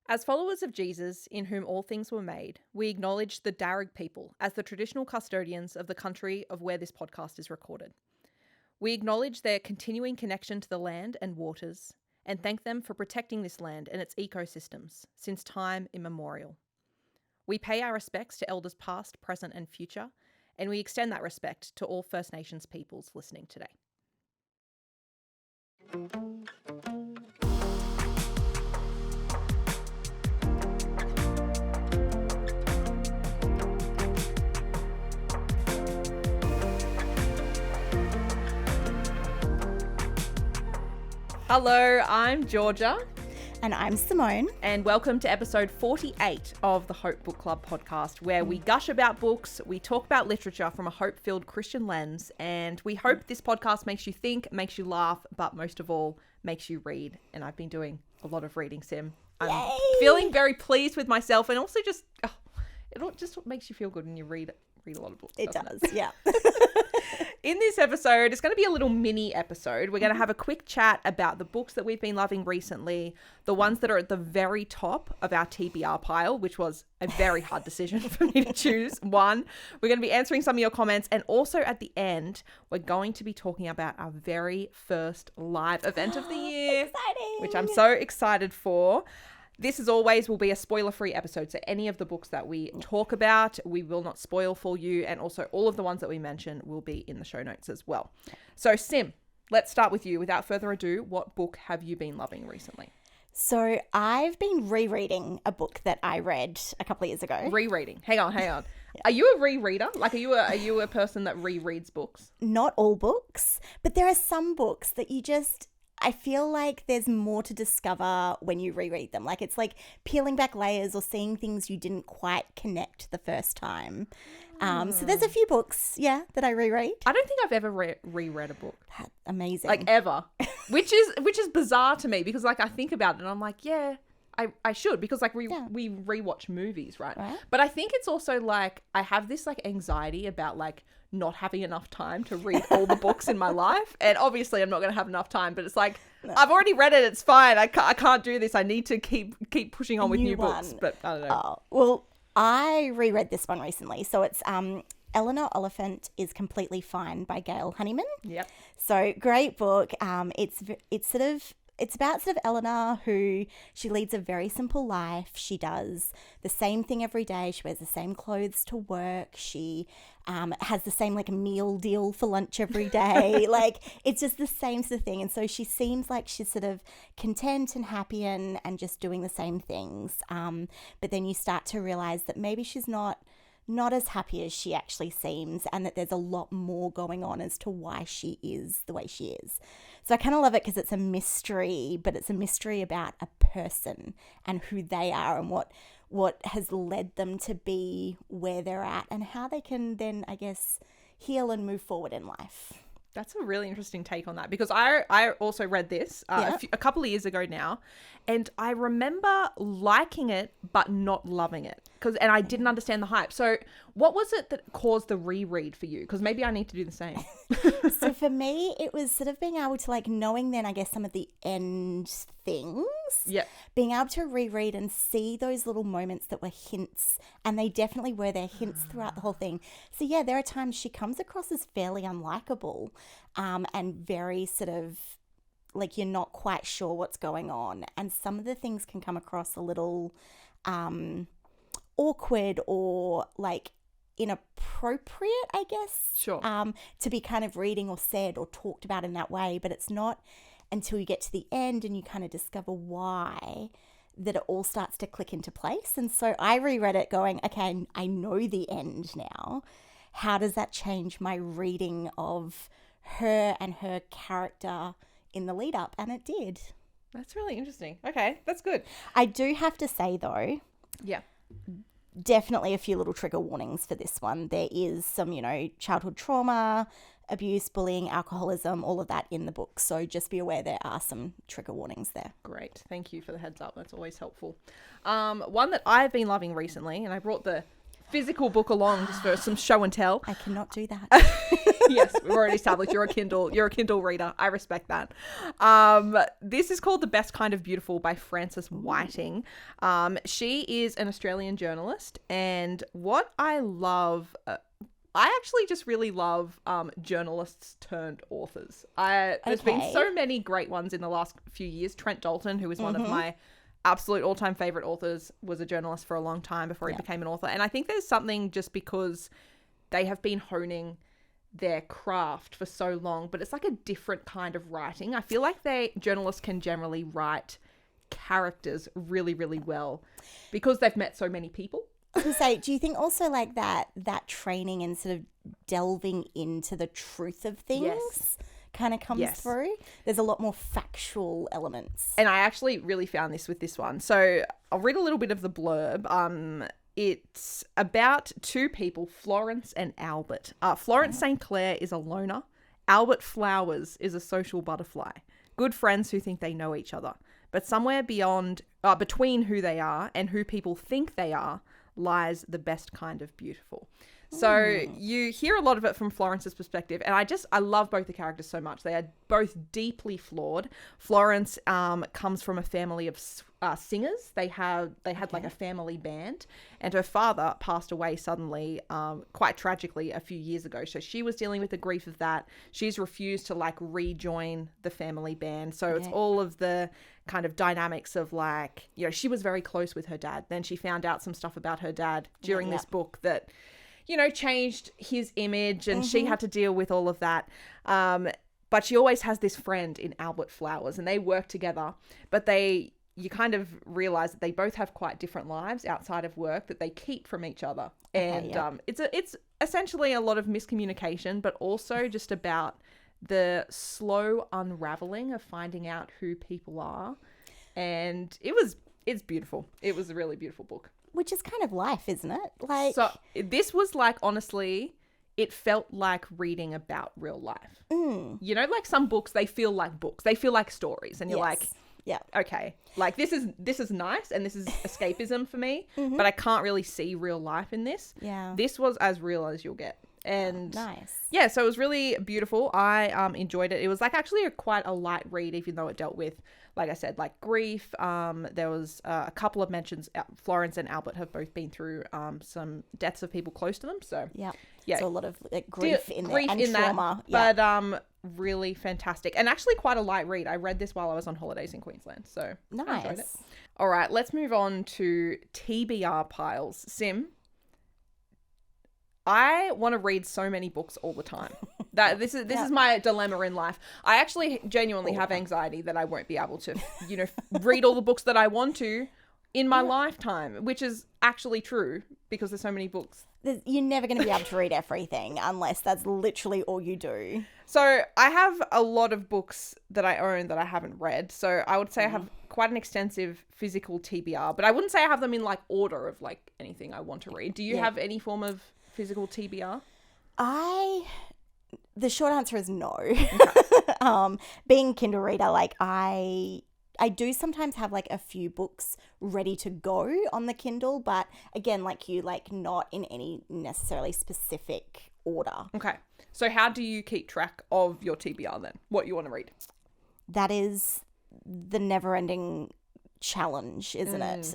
As followers of Jesus, in whom all things were made, we acknowledge the Darug people as the traditional custodians of the country of where this podcast is recorded. We acknowledge their continuing connection to the land and waters, and thank them for protecting this land and its ecosystems since time immemorial. We pay our respects to elders past, present, and future, and we extend that respect to all First Nations peoples listening today. Hello, I'm Georgia. And I'm Simone. And welcome to episode 48 of the Hope Book Club podcast, where we gush about books, we talk about literature from a hope-filled Christian lens, and we hope this podcast makes you think, makes you laugh, but most of all, makes you read. And I've been doing a lot of reading, Sim. I'm feeling very pleased with myself, and also just, it just makes you feel good when you read a lot of books. It does, yeah. In this episode, it's going to be a little mini episode. We're going to have a quick chat about the books that we've been loving recently, the ones that are at the very top of our TBR pile, which was a very hard decision for me to choose one. We're going to be answering some of your comments. And also at the end, we're going to be talking about our very first live event of the year. Exciting! Which I'm so excited for. This, as always, will be a spoiler-free episode, so any of the books that we talk about, we will not spoil for you, and also all of the ones that we mention will be in the show notes as well. So, Sim, let's start with you. Without further ado, what book have you been loving recently? So, I've been rereading a book that I read a couple of years ago. Rereading. Hang on. Yeah. Are you a rereader? Like, are you a person that rereads books? Not all books, but there are some books that I feel like there's more to discover when you reread them. Like it's like peeling back layers or seeing things you didn't quite connect the first time. So there's a few books, that I reread. I don't think I've ever reread a book. That's amazing. Like ever. which is bizarre to me because like I think about it and I'm like, I should because like we rewatch movies, right? But I think it's also like I have this like anxiety about like not having enough time to read all the books in my life, and obviously I'm not going to have enough time, but it's like I've already read it, it's fine, I can't do this, I need to keep pushing on with new books, but I don't know. Well, I reread this one recently, so it's Eleanor, Oliphant is Completely Fine by Gail Honeyman. Yep. So great book. It's about sort of Eleanor, who she leads a very simple life. She does the same thing every day. She wears the same clothes to work. She has the same like meal deal for lunch every day. Like it's just the same sort of thing. And so she seems like she's sort of content and happy and just doing the same things. But then you start to realize that maybe she's not as happy as she actually seems, and that there's a lot more going on as to why she is the way she is. So I kind of love it because it's a mystery, but it's a mystery about a person and who they are and what has led them to be where they're at and how they can then, I guess, heal and move forward in life. That's a really interesting take on that because I also read this a couple of years ago now, and I remember liking it but not loving it and I didn't understand the hype. So what was it that caused the reread for you? Because maybe I need to do the same. So for me, it was sort of being able to like knowing then I guess some of the end things. Yeah. Being able to reread and see those little moments that were hints, and they definitely were there hints throughout the whole thing. So yeah, there are times she comes across as fairly unlikable, and very sort of like you're not quite sure what's going on, and some of the things can come across a little awkward or like inappropriate, I guess. Sure. To be kind of reading or said or talked about in that way, but it's not until you get to the end and you kind of discover why that it all starts to click into place. And so I reread it going, okay, I know the end now. How does that change my reading of her and her character in the lead up? And it did. That's really interesting. Okay, that's good. I do have to say though, definitely a few little trigger warnings for this one. There is some, childhood trauma, abuse, bullying, alcoholism, all of that in the book. So just be aware there are some trigger warnings there. Great. Thank you for the heads up. That's always helpful. One that I've been loving recently, and I brought the physical book along just for some show and tell. I cannot do that. Yes, we've already established you're a Kindle reader. I respect that. This is called The Best Kind of Beautiful by Frances Whiting. She is an Australian journalist, and what I love, I actually just really love journalists turned authors. There's been so many great ones in the last few years. Trent Dalton, who is one of my absolute all-time favorite authors, was a journalist for a long time before he became an author. And I think there's something just because they have been honing their craft for so long, but it's like a different kind of writing. I feel like journalists can generally write characters really, really well because they've met so many people. I was gonna say, do you think also like that training and sort of delving into the truth of things kind of comes through? There's a lot more factual elements. And I actually really found this with this one. So I'll read a little bit of the blurb. It's about two people, Florence and Albert. Florence St. Clair is a loner. Albert Flowers is a social butterfly. Good friends who think they know each other. But somewhere between who they are and who people think they are lies the best kind of beautiful. So you hear a lot of it from Florence's perspective, and I love both the characters so much. They are both deeply flawed. Florence comes from a family of singers. They had like a family band, and her father passed away suddenly, quite tragically, a few years ago. So she was dealing with the grief of that. She's refused to like rejoin the family band. So it's all of the kind of dynamics of like, you know, she was very close with her dad. Then she found out some stuff about her dad during this book that, you know, changed his image, and she had to deal with all of that. But she always has this friend in Albert Flowers, and they work together, but you kind of realize that they both have quite different lives outside of work that they keep from each other. And it's essentially a lot of miscommunication, but also just about the slow unraveling of finding out who people are. And it's beautiful. It was a really beautiful book. Which is kind of life, isn't it? Like, so this was like, honestly, it felt like reading about real life. You know, like some books, they feel like books. They feel like stories. And you're like, okay, like this is nice and this is escapism for me, but I can't really see real life in this. Yeah. This was as real as you'll get. And nice. Yeah, so it was really beautiful. I enjoyed it. It was like actually quite a light read, even though it dealt with, like I said, like grief. There was a couple of mentions. Florence and Albert have both been through some deaths of people close to them. So so a lot of like, grief in there and trauma. But really fantastic, and actually quite a light read. I read this while I was on holidays in Queensland, so nice. I enjoyed it. All right, let's move on to TBR piles. Sim, I want to read so many books all the time. This is my dilemma in life. I actually genuinely have anxiety that I won't be able to, you know, read all the books that I want to in my lifetime, which is actually true because there's so many books. You're never going to be able to read everything unless that's literally all you do. So I have a lot of books that I own that I haven't read. So I would say I have quite an extensive physical TBR, but I wouldn't say I have them in like order of like anything I want to read. Do you have any form of physical TBR? The short answer is no. Okay. Being a Kindle reader, like I do sometimes have like a few books ready to go on the Kindle, but again, like you, like not in any necessarily specific order. Okay. So how do you keep track of your TBR then? What you want to read? That is the never-ending challenge, isn't it?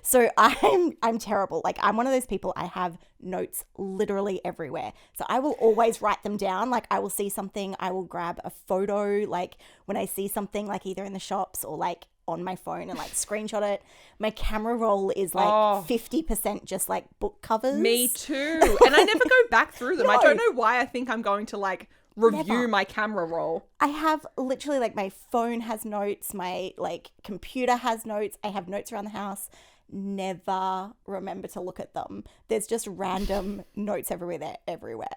So I'm terrible. Like I'm one of those people, I have notes literally everywhere. So I will always write them down. Like I will see something, I will grab a photo, like when I see something like either in the shops or like on my phone and like screenshot it. My camera roll is like 50% just like book covers. Me too. And I never go back through them. No. I don't know why I think I'm going to like review my camera roll. I have literally like my phone has notes, my like computer has notes, I have notes around the house. Never remember to look at them. There's just random notes everywhere.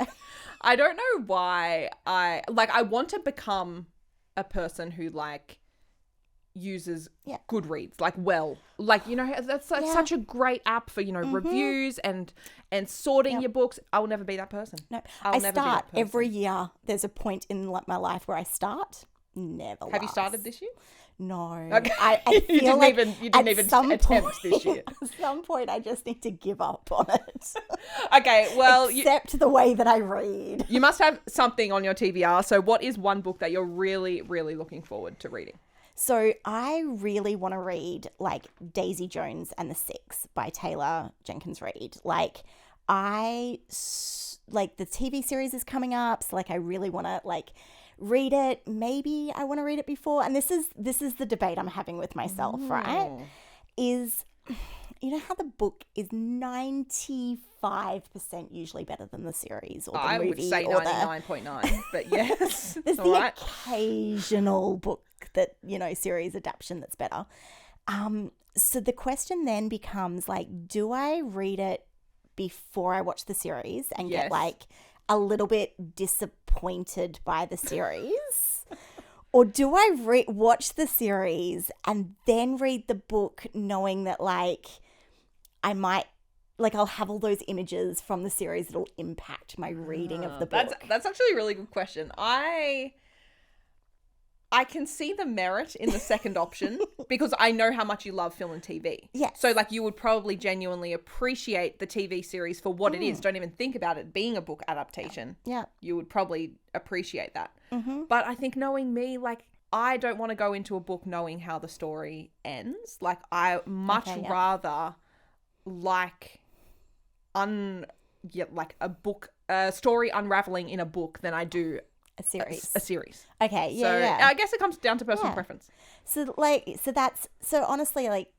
I don't know why I want to become a person who like uses Goodreads you know, that's like such a great app for, you know, reviews and sorting your books. I will never be that person. No, I start every year. There's a point in my life where I start never Have you lasts. started this year? No. Okay. I You feel didn't like even attempt this year. At some point, I just need to give up on it. Okay, well, Except the way that I read. you must have something on your TBR. So what is one book that you're really, really looking forward to reading? So I really want to read like Daisy Jones and the Six by Taylor Jenkins Reid. Like the TV series is coming up, so like I really want to like read it. Maybe I want to read it before. And this is the debate I'm having with myself, right? Is, you know how the book is 95% usually better than the series or the movie? I would say or 99.9, but yes. There's All the right. occasional book that, series adaptation that's better. So the question then becomes like, do I read it before I watch the series and Yes. get like a little bit disappointed by the series? Or do I watch the series and then read the book knowing that like I might, like I'll have all those images from the series that'll impact my reading of the book? That's actually a really good question. I can see the merit in the second option because I know how much you love film and TV. Yes. So like you would probably genuinely appreciate the TV series for what it is. Don't even think about it being a book adaptation. Yeah. You would probably appreciate that. Mm-hmm. But I think knowing me, like I don't want to go into a book knowing how the story ends. Like I much rather like a story unraveling in a book than I do A series. a series. Okay, yeah, So yeah. I guess it comes down to personal preference. So honestly, like,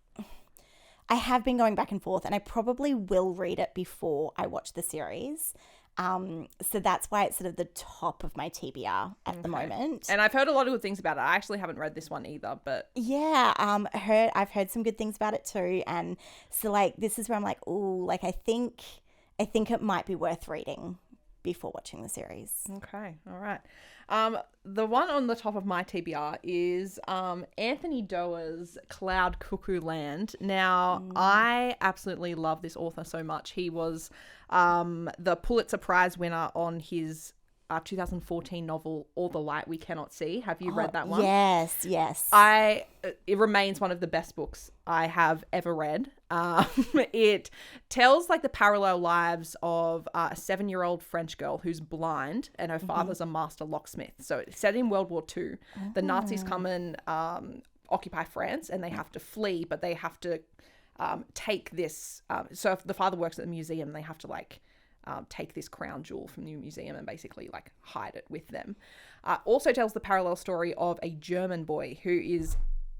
I have been going back and forth, and I probably will read it before I watch the series. So that's why it's sort of the top of my TBR at the moment. And I've heard a lot of good things about it. I actually haven't read this one either, but yeah, I've heard some good things about it too, and so like this is where I'm like, ooh, like I think it might be worth reading before watching the series. okay, all right. The one on the top of my TBR is Anthony Doerr's Cloud Cuckoo Land. Now, I absolutely love this author so much. He was the Pulitzer Prize winner on his 2014 novel All the Light We Cannot See. Have you read that one? Yes. It remains one of the best books I have ever read. It tells like the parallel lives of a 7-year-old French girl who's blind and her father's a master locksmith. So it's set in World War II. The Nazis come and occupy France and they have to flee, but they have to take this. So if the father works at the museum, they have to like take this crown jewel from the museum and basically like hide it with them. Also tells the parallel story of a German boy who is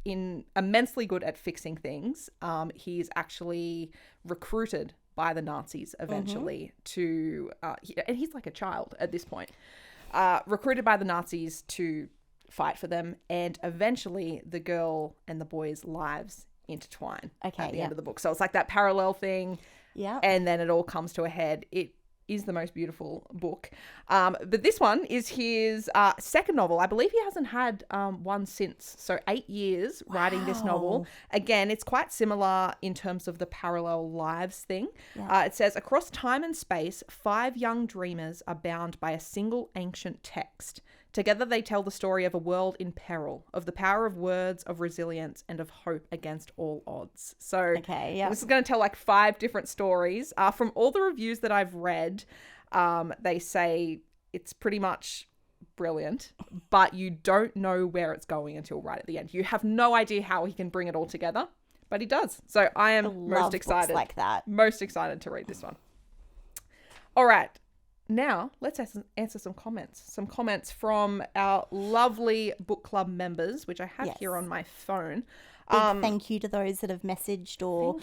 immensely good at fixing things. He's actually recruited by the Nazis eventually and he's like a child at this point, recruited by the Nazis to fight for them, and eventually the girl and the boy's lives intertwine at the end of the book. So it's like that parallel thing. Yeah. And then it all comes to a head. It is the most beautiful book. But this one is his second novel. I believe he hasn't had one since. So 8 years writing this novel. Again, it's quite similar in terms of the parallel lives thing. Yeah. It says, across time and space, 5 young dreamers are bound by a single ancient text. Together they tell the story of a world in peril, of the power of words, of resilience, and of hope against all odds. So this is going to tell like 5 different stories. From all the reviews that I've read, they say it's pretty much brilliant, but you don't know where it's going until right at the end. You have no idea how he can bring it all together, but he does. So I am most excited. Like that. Most excited to read this one. All right. Now, let's answer some comments. Some comments from our lovely book club members, which I have here on my phone. Big thank you to those that have messaged or,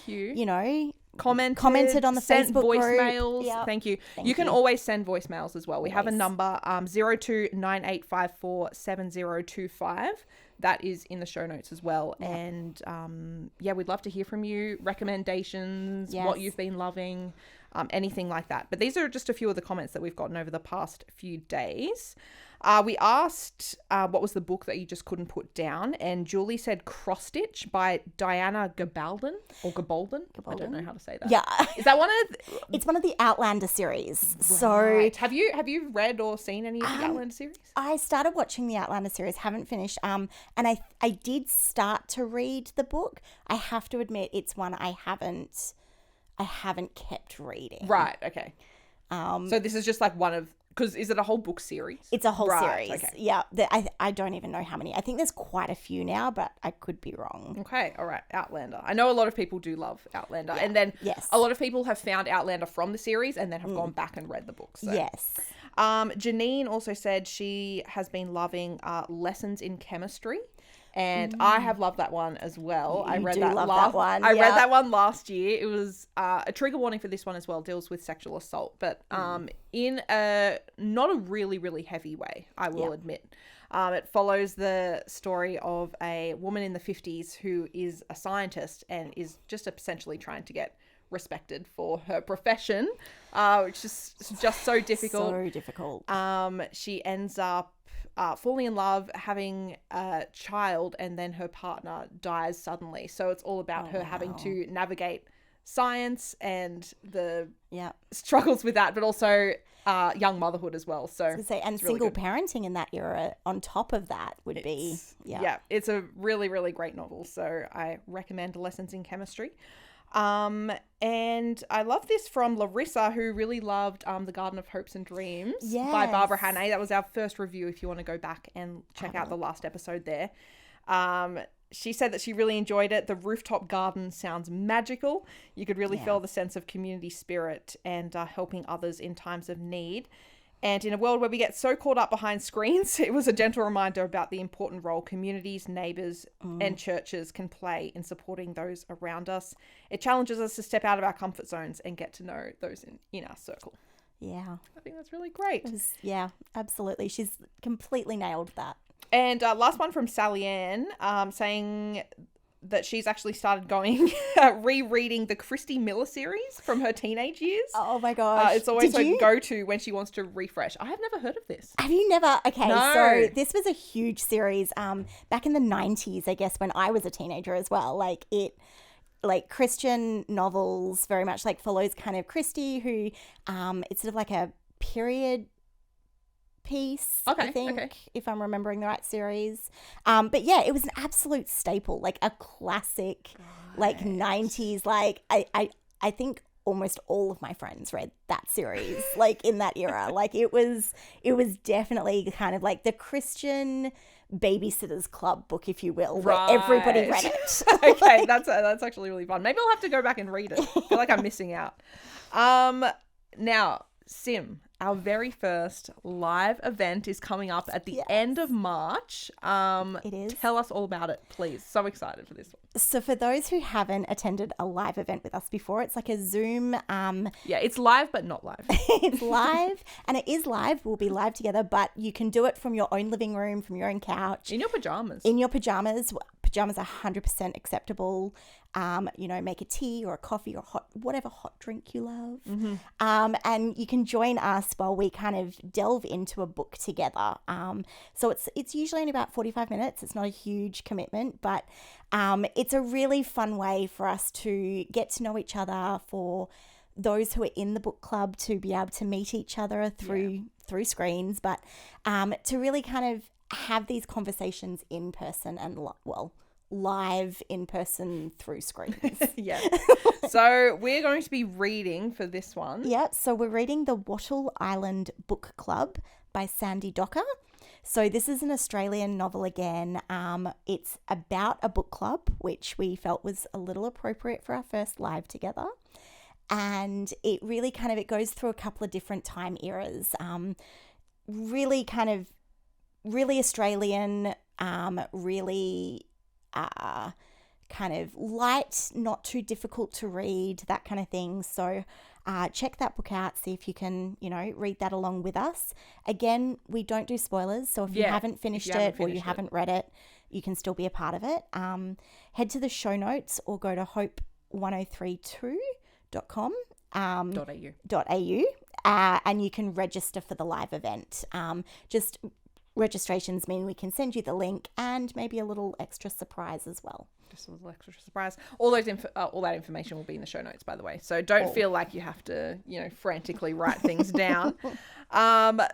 commented on the sent Facebook voicemails. group. Yep. Thank you. You can always send voicemails as well. We have a number, 0298547025. That is in the show notes as well. Yep. And we'd love to hear from you. Recommendations, what you've been loving. Anything like that. But these are just a few of the comments that we've gotten over the past few days. We asked what was the book that you just couldn't put down, and Julie said Cross Stitch by Diana Gabaldon or Gabaldon. I don't know how to say that. Yeah. Is that one of? It's one of the Outlander series. Right. So have you read or seen any of the Outlander series? I started watching the Outlander series, haven't finished. And I did start to read the book. I have to admit, it's one I haven't kept reading. Right. Okay. So this is just like one of. Because is it a whole book series? It's a whole series. Okay. Yeah. I don't even know how many. I think there's quite a few now, but I could be wrong. Okay. All right. Outlander. I know a lot of people do love Outlander. Yeah. And then Yes. a lot of people have found Outlander from the series and then have gone back and read the book. So. Yes. Janine also said she has been loving Lessons in Chemistry. And I have loved that one as well. I read that one. I read that one last year. It was a trigger warning for this one as well. Deals with sexual assault, but in a not a really, really heavy way, I will admit. It follows the story of a woman in the 50s who is a scientist and is just essentially trying to get respected for her profession, which is just so difficult. So difficult. She ends up falling in love, having a child, and then her partner dies suddenly. So it's all about her having to navigate science and the struggles with that, but also young motherhood as well. So and single parenting in that era on top of that would be it's a really, really great novel. So I recommend Lessons in Chemistry. And I love this from Larissa, who really loved The Garden of Hopes and Dreams by Barbara Hannay. That was our first review if you want to go back and check out the last episode there. She said that she really enjoyed it. The rooftop garden sounds magical. You could really feel the sense of community spirit and helping others in times of need. And in a world where we get so caught up behind screens, it was a gentle reminder about the important role communities, neighbours and churches can play in supporting those around us. It challenges us to step out of our comfort zones and get to know those in our circle. Yeah. I think that's really great. Absolutely. She's completely nailed that. And last one from Sally Ann saying that she's actually started rereading the Christy Miller series from her teenage years. Oh my gosh. It's always her go-to when she wants to refresh. I have never heard of this. Have you never? Okay, No. So this was a huge series back in the 90s, I guess, when I was a teenager as well. Like Christian novels very much like follows kind of Christy, who it's sort of like a period piece, I think, if I'm remembering the right series. But yeah, it was an absolute staple, like a classic, like 90s. Like I think almost all of my friends read that series, like in that era. Like it was definitely kind of like the Christian Babysitter's Club book, if you will, where everybody read it. Okay, that's actually really fun. Maybe I'll have to go back and read it. I feel like I'm missing out. Now, Sim, our very first live event is coming up at the end of March. It is. Tell us all about it, please. So excited for this one. So for those who haven't attended a live event with us before, it's like a Zoom. It's live, but not live. It's live, and it is live. We'll be live together, but you can do it from your own living room, from your own couch. In your pajamas. Pajamas are 100% acceptable. Make a tea or a coffee or whatever hot drink you love. Mm-hmm. And you can join us while we kind of delve into a book together. So it's usually only about 45 minutes. It's not a huge commitment, but it's a really fun way for us to get to know each other, for those who are in the book club to be able to meet each other through screens, but to really kind of have these conversations in person and live in person through screens. Yeah. So we're going to be reading for this one. Yeah. So we're reading The Wattle Island Book Club by Sandy Docker. So this is an Australian novel again. It's about a book club, which we felt was a little appropriate for our first live together. And it really it goes through a couple of different time eras. Really Australian, really kind of light, not too difficult to read, that kind of thing. So check that book out, see if you can, read that along with us. Again, we don't do spoilers, so if you haven't finished it or you haven't read it, you can still be a part of it. Head to the show notes or go to hope1032.com. .au. And you can register for the live event. Just registrations mean we can send you the link and maybe a little extra surprise as well. Just a little extra surprise. All that information will be in the show notes, by the way. So don't feel like you have to, frantically write things down.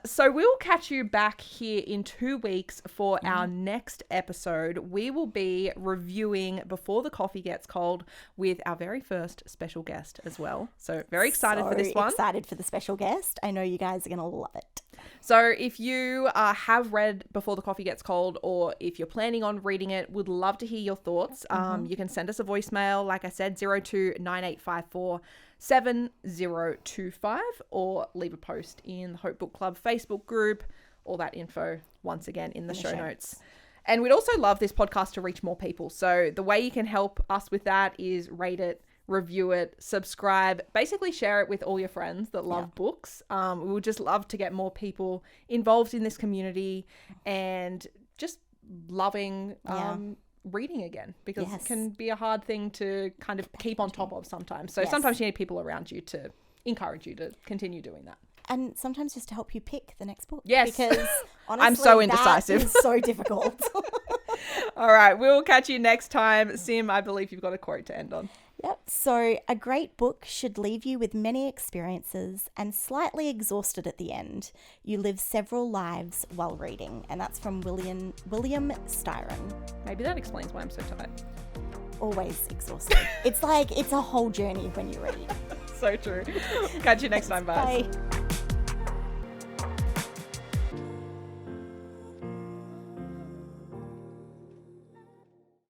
So we'll catch you back here in 2 weeks for our next episode. We will be reviewing Before the Coffee Gets Cold with our very first special guest as well. So very excited for this one. Excited for the special guest. I know you guys are going to love it. So if you have read Before the Coffee Gets Cold, or if you're planning on reading it, would love to hear your thoughts. You can send us a voicemail, like I said, 029854 7025, or leave a post in the Hope Book Club Facebook group. All that info, once again, in the show notes. And we'd also love this podcast to reach more people. So the way you can help us with that is rate it, review it, subscribe, basically share it with all your friends that love books. We would just love to get more people involved in this community and just loving reading again, because it can be a hard thing to kind of keep on top of sometimes. So sometimes you need people around you to encourage you to continue doing that. And sometimes just to help you pick the next book. Yes. Because honestly, I'm so indecisive. That is so difficult. All right. We'll catch you next time. Sim, I believe you've got a quote to end on. Yep. So a great book should leave you with many experiences and slightly exhausted at the end. You live several lives while reading. And that's from William Styron. Maybe that explains why I'm so tired. Always exhausted. It's a whole journey when you read. So true. Catch you next time. Bye. Bye.